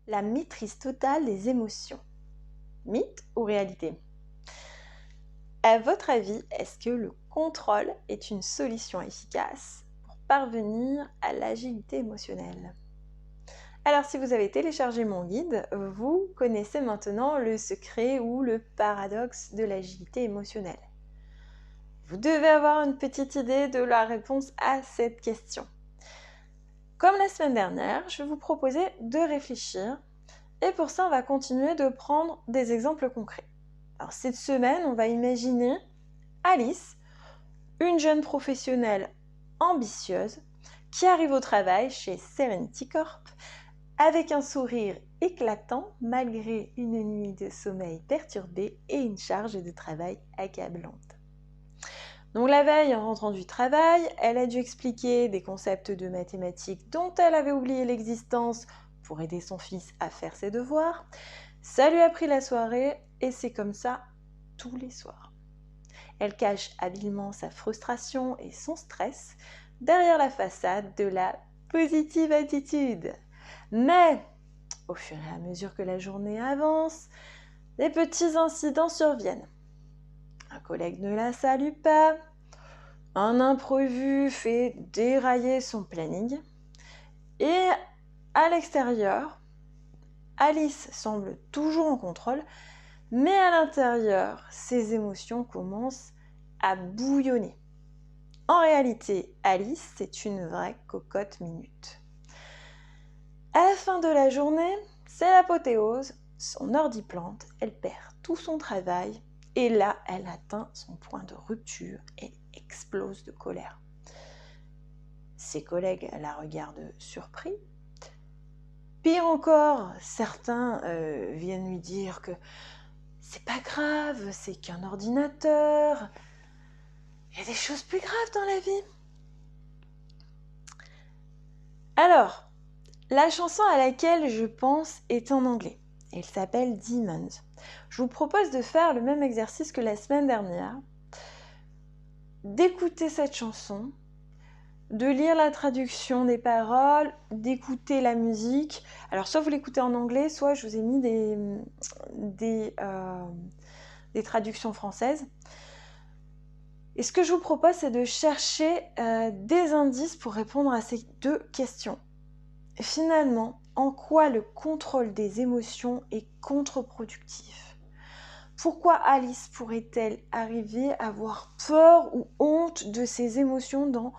La maîtrise totale des émotions. Mythe ou réalité? À votre avis, est-ce que le contrôle est une solution efficace pour parvenir à l'agilité émotionnelle? Alors si vous avez téléchargé mon guide, vous connaissez maintenant le secret ou le paradoxe de l'agilité émotionnelle. Vous devez avoir une petite idée de la réponse à cette question. Comme la semaine dernière, je vais vous proposer de réfléchir et pour ça, on va continuer de prendre des exemples concrets. Alors cette semaine, on va imaginer Alice, une jeune professionnelle ambitieuse qui arrive au travail chez Serenity Corp avec un sourire éclatant malgré une nuit de sommeil perturbée et une charge de travail accablante. Donc la veille, en rentrant du travail, elle a dû expliquer des concepts de mathématiques dont elle avait oublié l'existence pour aider son fils à faire ses devoirs. Ça lui a pris la soirée et c'est comme ça tous les soirs. Elle cache habilement sa frustration et son stress derrière la façade de la positive attitude. Mais au fur et à mesure que la journée avance, des petits incidents surviennent. Un collègue ne la salue pas, un imprévu fait dérailler son planning et à l'extérieur, Alice semble toujours en contrôle, mais à l'intérieur, ses émotions commencent à bouillonner. En réalité, Alice, c'est une vraie cocotte minute. À la fin de la journée, c'est l'apothéose, son ordi plante, elle perd tout son travail et là, elle atteint son point de rupture et explose de colère. Ses collègues la regardent surpris. Pire encore, certains viennent lui dire que c'est pas grave, c'est qu'un ordinateur. Il y a des choses plus graves dans la vie. Alors, la chanson à laquelle je pense est en anglais. Elle s'appelle Demons. Je vous propose de faire le même exercice que la semaine dernière, d'écouter cette chanson, de lire la traduction des paroles, d'écouter la musique. Alors, soit vous l'écoutez en anglais, soit je vous ai mis des traductions françaises. Et ce que je vous propose, c'est de chercher des indices pour répondre à ces deux questions. Finalement, en quoi le contrôle des émotions est contre-productif? Pourquoi Alice pourrait-elle arriver à avoir peur ou honte de ses émotions dans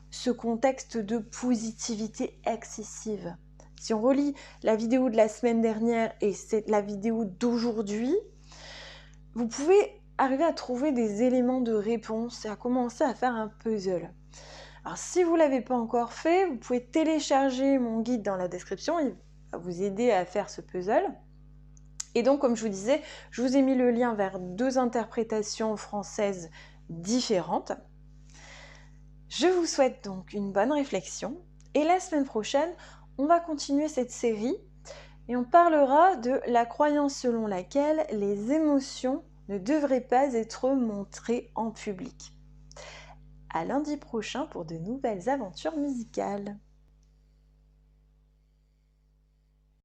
ce contexte de positivité excessive? Si on relit la vidéo de la semaine dernière et c'est la vidéo d'aujourd'hui, vous pouvez arriver à trouver des éléments de réponse et à commencer à faire un puzzle. Alors si vous ne l'avez pas encore fait, vous pouvez télécharger mon guide dans la description, il va vous aider à faire ce puzzle. Et donc comme je vous disais, je vous ai mis le lien vers deux interprétations françaises différentes. Je vous souhaite donc une bonne réflexion et la semaine prochaine, on va continuer cette série et on parlera de la croyance selon laquelle les émotions ne devraient pas être montrées en public. À lundi prochain pour de nouvelles aventures musicales.